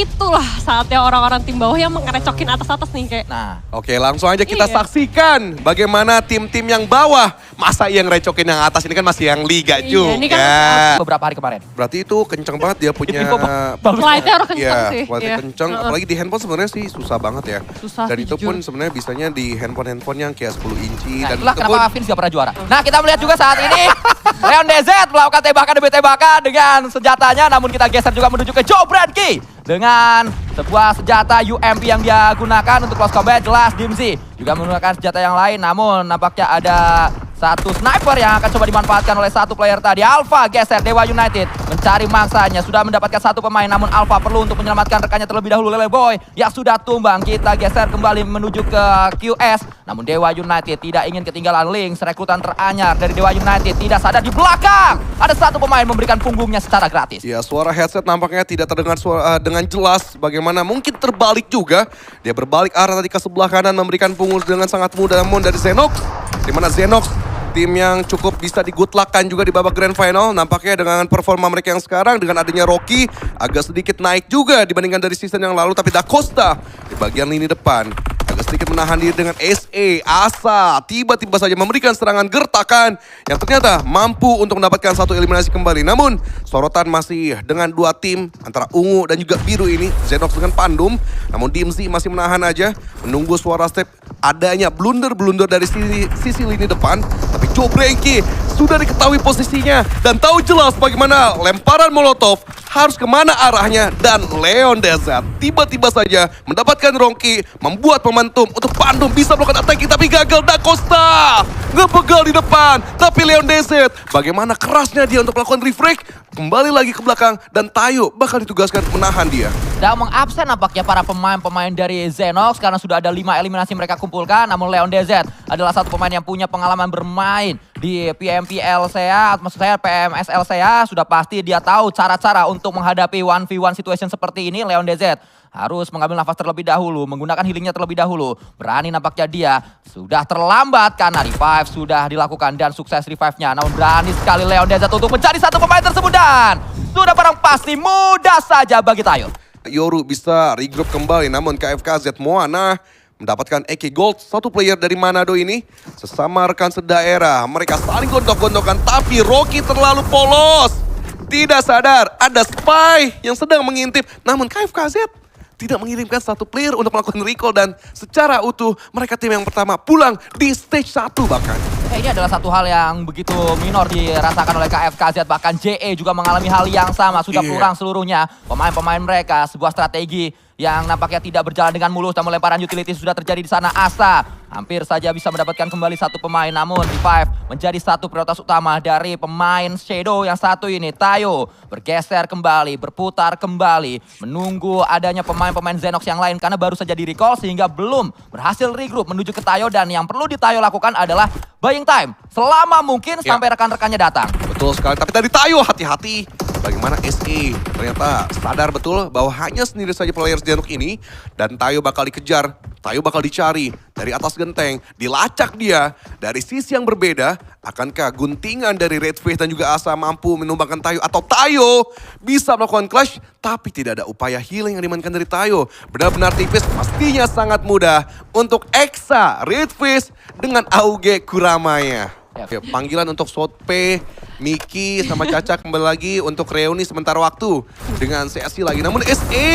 itulah saatnya orang-orang tim bawah yang mengerecokin atas-atas nih kayak. Nah, Oke, langsung aja kita Iya. saksikan bagaimana tim-tim yang bawah. Masa yang recokin yang atas ini kan masih yang liga Iya, juga. ini kan beberapa hari kemarin. Berarti itu kenceng banget dia punya... Info bagus. Flightnya orang kenceng Iya, sih. kualitas Iya. kenceng. Apalagi di handphone sebenarnya sih susah banget ya. Susah Dan sih, itu pun jujur. sebenarnya bisanya di handphone-handphone yang kayak 10 inci. Nah, dan itulah itu kenapa pun Vince gak pernah juara. Nah, kita melihat juga saat ini Leon DZ melakukan tembakan demi tembakan dengan senjatanya. Namun kita geser juga menuju ke Joe Branky dengan sebuah senjata UMP yang dia gunakan untuk close combat. Jelas Dimzy juga menggunakan senjata yang lain. Namun nampaknya ada satu sniper yang akan coba dimanfaatkan oleh satu player tadi. Alpha geser, Dewa United mencari mangsanya. Sudah mendapatkan satu pemain, namun Alpha perlu untuk menyelamatkan rekannya terlebih dahulu. Lele Boy yang sudah tumbang. Kita geser kembali menuju ke QS. Namun Dewa United tidak ingin ketinggalan. Links, rekrutan teranyar dari Dewa United. Tidak sadar di belakang ada satu pemain memberikan punggungnya secara gratis. Ya, suara headset nampaknya tidak terdengar dengan jelas. Bagaimana mungkin terbalik juga. Dia berbalik arah tadi ke sebelah kanan, memberikan punggung dengan sangat mudah. Namun dari Zenox, di mana Zenox tim yang cukup bisa digutlakan juga di babak grand final. Nampaknya dengan performa mereka yang sekarang, dengan adanya Rocky, agak sedikit naik juga dibandingkan dari season yang lalu. Tapi Da Costa di bagian lini depan agak sedikit menahan diri dengan SE, Asa. Tiba-tiba saja memberikan serangan gertakan yang ternyata mampu untuk mendapatkan satu eliminasi kembali. Namun sorotan masih dengan dua tim antara ungu dan juga biru ini. Zenox dengan Pandum. Namun Dimzy masih menahan aja, menunggu suara step adanya blunder-blunder dari sisi lini depan. Tapi Joe Branky sudah diketahui posisinya dan tahu jelas bagaimana lemparan Molotov harus kemana arahnya. Dan Leon DZ tiba-tiba saja mendapatkan Rocky, membuat momentum untuk Pandum bisa melakukan attacking tapi gagal. Da Costa ngebegal di depan, tapi Leon DZ bagaimana kerasnya dia untuk melakukan refrag, kembali lagi ke belakang dan Tayo bakal ditugaskan menahan dia. Dan mengabsen nampaknya para pemain-pemain dari Zenox karena sudah ada 5 eliminasi mereka kumpulkan. Namun Leon DZ adalah satu pemain yang punya pengalaman bermain di PMP LCA, maksud saya PMS LCA. Sudah pasti dia tahu cara-cara untuk menghadapi 1v1 situation seperti ini. Leon DZ harus mengambil nafas terlebih dahulu, menggunakan healingnya terlebih dahulu. Berani nampaknya dia sudah terlambat karena revive sudah dilakukan dan sukses revive-nya. Namun berani sekali Leon DZ untuk mencari satu pemain tersebut dan sudah barang pasti mudah saja bagi Tayo. Yoru bisa regroup kembali, namun KFKZ Moana mendapatkan EK Gold, satu player dari Manado ini. Sesama rekan sedaerah, mereka saling gondok-gondokan, tapi Rocky terlalu polos. Tidak sadar, ada spy yang sedang mengintip, namun KFKZ tidak mengirimkan satu player untuk melakukan recall dan secara utuh mereka tim yang pertama pulang di stage 1 bahkan. Ini adalah satu hal yang begitu minor dirasakan oleh KFKZ, bahkan JE juga mengalami hal yang sama, sudah Iya. kurang seluruhnya pemain-pemain mereka. Sebuah strategi yang nampaknya tidak berjalan dengan mulus, namun lemparan utility sudah terjadi di sana. Asa hampir saja bisa mendapatkan kembali satu pemain, namun Revive menjadi satu prioritas utama dari pemain Shadow yang satu ini. Tayo bergeser kembali, berputar kembali, menunggu adanya pemain-pemain Zenox yang lain karena baru saja di-recall sehingga belum berhasil regroup menuju ke Tayo. Dan yang perlu di Tayo lakukan adalah buying time selama mungkin sampai rekan-rekannya datang. Betul sekali, tapi tadi Tayo hati-hati. Bagaimana SE ternyata sadar betul bahwa hanya sendiri saja player Zenox ini dan Tayo bakal dikejar, Tayo bakal dicari dari atas genteng, dilacak dia dari sisi yang berbeda. Akankah guntingan dari Red Face dan juga Asa mampu menumbangkan Tayo atau Tayo bisa melakukan clash tapi tidak ada upaya healing yang dimainkan dari Tayo. Benar-benar tipis, pastinya sangat mudah untuk Exa Red Face dengan Auge Kuramaya. Ya, panggilan untuk Sotpe, Miki sama Caca kembali lagi untuk reuni sementara waktu dengan CSC lagi. Namun SE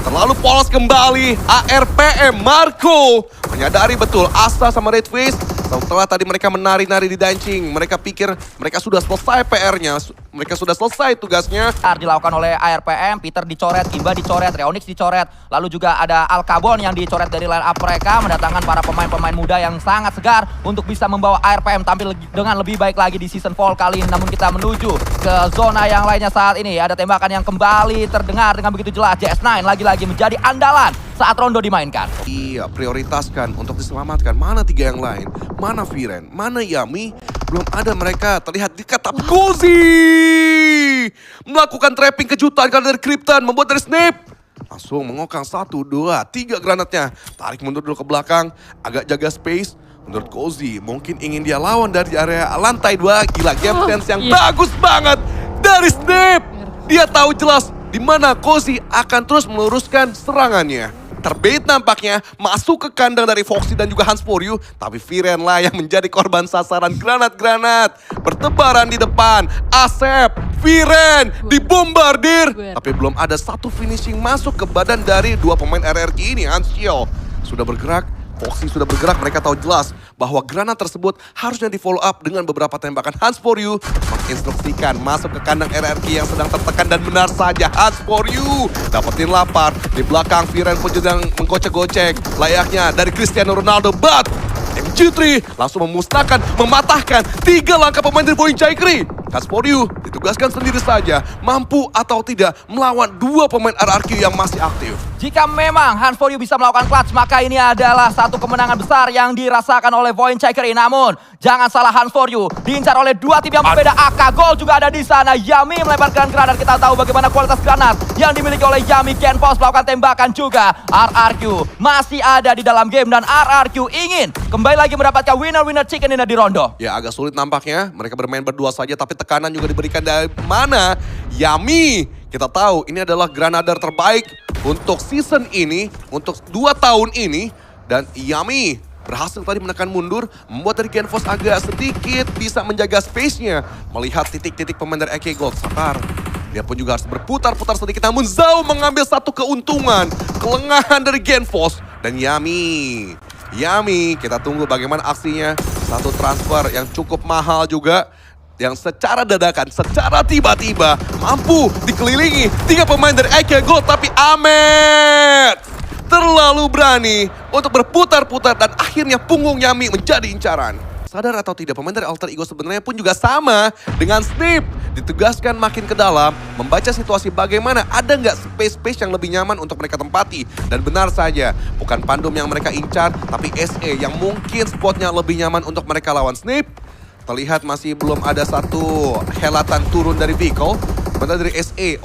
terlalu polos kembali. ARPM Marco menyadari betul Asa sama Red Face setelah tadi mereka menari-nari di dancing. Mereka pikir mereka sudah selesai PR-nya, mereka sudah selesai tugasnya. Dilakukan oleh ARPM, Peter dicoret, Kimba dicoret, Reonix dicoret, lalu juga ada Alcabon yang dicoret dari line up mereka, mendatangkan para pemain-pemain muda yang sangat segar untuk bisa membawa ARPM tampil dengan lebih baik lagi di season fall kali ini. Namun kita menuju ke zona yang lainnya saat ini. Ada tembakan yang kembali terdengar dengan begitu jelas. JS9 lagi-lagi menjadi andalan saat Rondo dimainkan. Iya, prioritaskan untuk diselamatkan. Mana tiga yang lain? Mana Viren? Mana Yami? Belum ada mereka terlihat dekat. Tapi Gozi melakukan trapping kejutan karena dari Krypton, membuat dari Snape langsung mengokang 1, 2, 3 granatnya. Tarik mundur dulu ke belakang, agak jaga space. Menurut Gozi mungkin ingin dia lawan dari area lantai 2. Gila, game sense yang bagus banget dari Snape. Dia tahu jelas di mana Cozy akan terus meluruskan serangannya. Terbait nampaknya masuk ke kandang dari Foxy dan juga Hans For You, tapi Viren lah yang menjadi korban sasaran granat-granat. Bertebaran di depan, Asep, Viren dibombardir, tapi belum ada satu finishing masuk ke badan dari dua pemain RRQ ini. Hans Xiao sudah bergerak, Foxy sudah bergerak, mereka tahu jelas bahwa granat tersebut harusnya di follow up dengan beberapa tembakan. Hans For You menginstruksikan masuk ke kandang RRQ yang sedang tertekan dan benar saja Hans For You dapetin lapar. Di belakang Viren pun sedang menggocek-gocek layaknya dari Cristiano Ronaldo, but MG3 langsung memusnahkan, mematahkan 3 langkah pemain dari Boyincaikri. Hans For You ditugaskan sendiri saja, mampu atau tidak melawan 2 pemain RRQ yang masih aktif. Jika memang Hans For You bisa melakukan clutch, maka ini adalah satu kemenangan besar yang dirasakan oleh Boyincaikri. Namun, jangan salah, Hans For You diincar oleh 2 tim yang berbeda. AK Gold juga ada di sana. Yami melemparkan granat. Kita tahu bagaimana kualitas granat yang dimiliki oleh Yami. Genpos melakukan tembakan juga. RRQ masih ada di dalam game dan RRQ ingin kembali lagi mendapatkan winner-winner chicken dinner di Rondo. Ya, agak sulit nampaknya. Mereka bermain berdua saja, tapi tekanan juga diberikan dari mana? Yami, kita tahu ini adalah Granadar terbaik untuk season ini, untuk 2 tahun ini. Dan Yami berhasil tadi menekan mundur, membuat dari Genfos agak sedikit bisa menjaga space-nya. Melihat titik-titik pemain dari AK Gold, sabar. Dia pun juga harus berputar-putar sedikit, namun Zhao mengambil satu keuntungan. Kelengahan dari Genfos dan Yami. Yami, kita tunggu bagaimana aksinya. Satu transfer yang cukup mahal juga, yang secara dadakan, secara tiba-tiba mampu dikelilingi 3 pemain dari AK Gold. Tapi Ahmed terlalu berani untuk berputar-putar dan akhirnya punggung Yami menjadi incaran. Sadar atau tidak, pemain dari Alter Ego sebenarnya pun juga sama dengan Snip. Ditugaskan makin ke dalam, membaca situasi bagaimana ada nggak space-space yang lebih nyaman untuk mereka tempati. Dan benar saja, bukan Pandum yang mereka incar, tapi SE yang mungkin spotnya lebih nyaman untuk mereka lawan Snip. Terlihat masih belum ada satu helatan turun dari vehicle. Benar dari SE.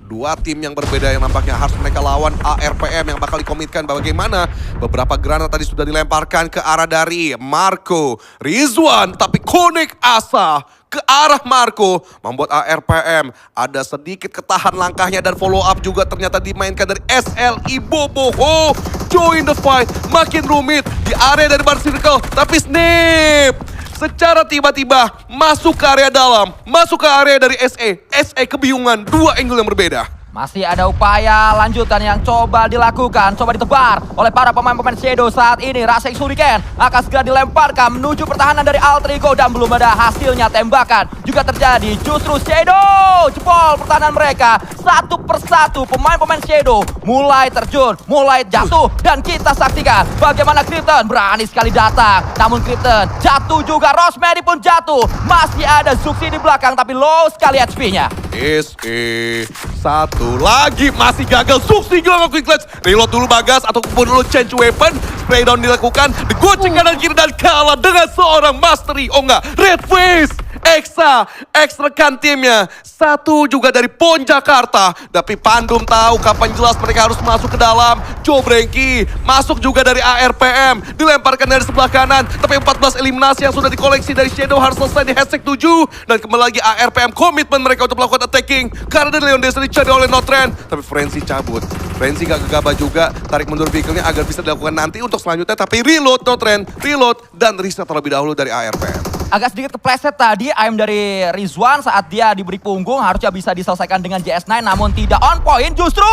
Dua tim yang berbeda yang nampaknya harus mereka lawan. ARPM yang bakal dikomitkan bagaimana beberapa granat tadi sudah dilemparkan ke arah dari Marco Rizwan. Tapi connect Asa ke arah Marco membuat ARPM ada sedikit ketahan langkahnya, dan follow up juga ternyata dimainkan dari SLI Boboho. Join the fight, makin rumit di area dari bar circle, tapi Snip secara tiba-tiba masuk ke area dalam, masuk ke area dari SE. SE kebingungan, 2 angle yang berbeda. Masih ada upaya lanjutan yang coba dilakukan, coba ditebar oleh para pemain-pemain Shadow saat ini. Rasek Shuriken akan segera dilemparkan menuju pertahanan dari Alter Ego dan belum ada hasilnya. Tembakan juga terjadi, justru Shadow jebol pertahanan mereka. Satu persatu pemain-pemain Shadow mulai terjun, mulai jatuh, dan kita saksikan bagaimana Krypton berani sekali datang. Namun Krypton jatuh juga, Rosemary pun jatuh. Masih ada Zuxi di belakang tapi low sekali HP-nya. SE satu lagi masih gagal. Zuxi gila quick clutch. Reload dulu Bagas ataupun dulu change weapon. Spray down dilakukan. Digoceng kanan kiri dan kalah dengan seorang Mastery. Oh enggak, Red Face. Exa, rekan timnya. Satu juga dari PON Jakarta. Tapi Pandum tahu kapan jelas mereka harus masuk ke dalam. Joe Brengki masuk juga dari ARPM. Dilemparkan dari sebelah kanan. Tapi 14 eliminasi yang sudah dikoleksi dari Shadow harus selesai di hashtag 7. Dan kembali lagi ARPM komitmen mereka untuk melakukan attacking. Karena dari Leon Destiny dicari oleh Notren. Tapi Frenzy cabut. Frenzy gak gegabah juga. Tarik mundur vehicle-nya agar bisa dilakukan nanti untuk selanjutnya. Tapi reload Notren. Reload dan reset terlebih dahulu dari ARPM. Agak sedikit kepleset tadi aim dari Rizwan saat dia diberi punggung, harusnya bisa diselesaikan dengan JS9 namun tidak on point. Justru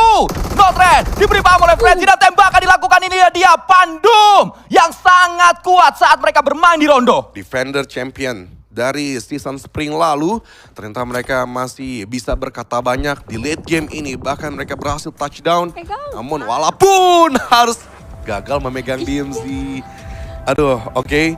Notren diberi paham oleh Frenzy dan tembakan dilakukan. Ini dia Pandum yang sangat kuat saat mereka bermain di Rondo. Defender champion dari season spring lalu, ternyata mereka masih bisa berkata banyak di late game ini. Bahkan mereka berhasil touchdown. Namun walaupun harus gagal memegang DMZ. Aduh, oke.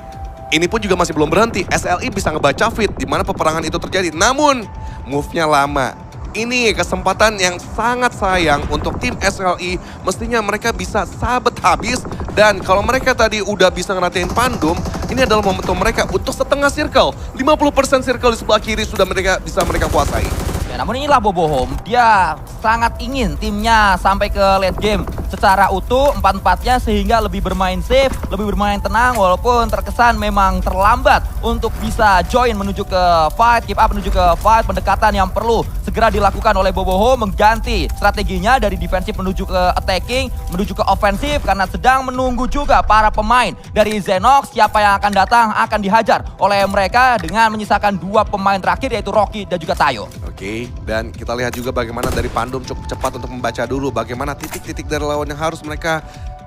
Ini pun juga masih belum berhenti. SLI bisa ngebaca fit di mana peperangan itu terjadi. Namun move-nya lama. Ini kesempatan yang sangat sayang untuk tim SLI. Mestinya mereka bisa sabet habis. Dan kalau mereka tadi udah bisa ngeratain Pandum, ini adalah momentum mereka untuk setengah circle. 50% circle di sebelah kiri sudah bisa mereka kuasai. Ya, namun inilah Bobohom, dia sangat ingin timnya sampai ke late game secara utuh 4-4-nya sehingga lebih bermain safe, lebih bermain tenang walaupun terkesan memang terlambat untuk bisa join menuju ke fight, keep up menuju ke fight, pendekatan yang perlu segera dilakukan oleh Boboho mengganti strateginya dari defensif menuju ke attacking, menuju ke ofensif karena sedang menunggu juga para pemain dari Zenox siapa yang akan datang akan dihajar oleh mereka dengan menyisakan 2 pemain terakhir yaitu Rocky dan juga Tayo. Oke, dan kita lihat juga bagaimana dari Pandum cukup cepat untuk membaca dulu bagaimana titik-titik dari lawan yang harus mereka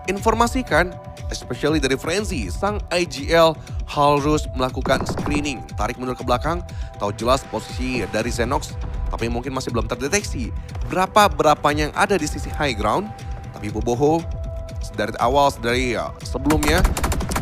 informasikan, especially dari Frenzy. Sang IGL harus melakukan screening, tarik mundur ke belakang, tahu jelas posisi dari Zenox, tapi mungkin masih belum terdeteksi berapanya yang ada di sisi high ground. Tapi Boboho dari awal, dari sebelumnya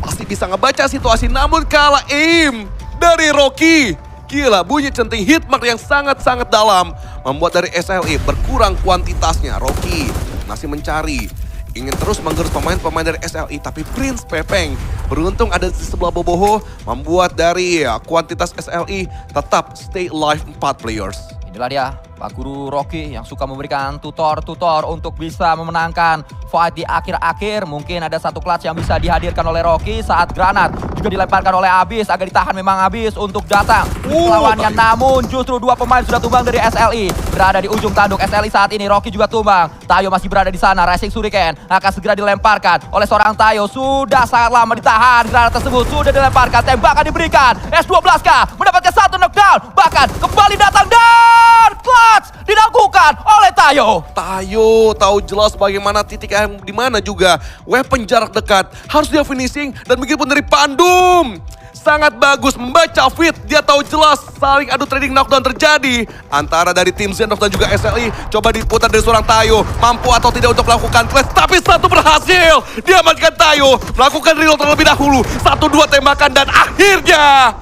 pasti bisa ngebaca situasi, namun kalah aim dari Rocky. Gila, bunyi centing hitmark yang sangat-sangat dalam membuat dari SLE berkurang kuantitasnya. Rocky masih mencari, ingin terus menggerus pemain-pemain dari SLE, tapi Prince Pepeng beruntung ada di sebelah Boboho membuat dari kuantitas SLE tetap stay alive 4 players. Inilah dia Pak Guru Rocky yang suka memberikan tutor-tutor untuk bisa memenangkan fight di akhir-akhir. Mungkin ada satu clutch yang bisa dihadirkan oleh Rocky saat granat juga dilemparkan oleh Abyss. Agak ditahan memang Abyss untuk datang lawannya. Namun justru 2 pemain sudah tumbang dari SLE. Berada di ujung tanduk SLE saat ini. Rocky juga tumbang. Tayo masih berada di sana. Racing Shuriken akan segera dilemparkan oleh seorang Tayo. Sudah sangat lama ditahan. Granat tersebut sudah dilemparkan. Tembakan diberikan. S12K mendapatkan 1 knockdown. Bahkan kembali datang dan clutch dilakukan oleh Tayo. Tayo tahu jelas bagaimana titik yang di mana juga weapon jarak dekat harus dia finishing, dan begitupun dari Pandum. Sangat bagus membaca fit, dia tahu jelas saling adu trading knockdown terjadi antara dari tim Zenox dan juga SLE. Coba diputar dari seorang Tayo, mampu atau tidak untuk melakukan clash, tapi satu berhasil. Dia matikan Tayo, melakukan reload terlebih dahulu. 1-2 tembakan dan akhirnya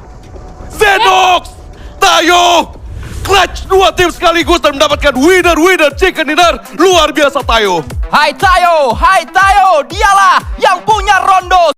Zenox, Tayo clutch 2 tim sekaligus dan mendapatkan winner chicken dinner. Luar biasa Tayo. Hai Tayo, dialah yang punya Rondo.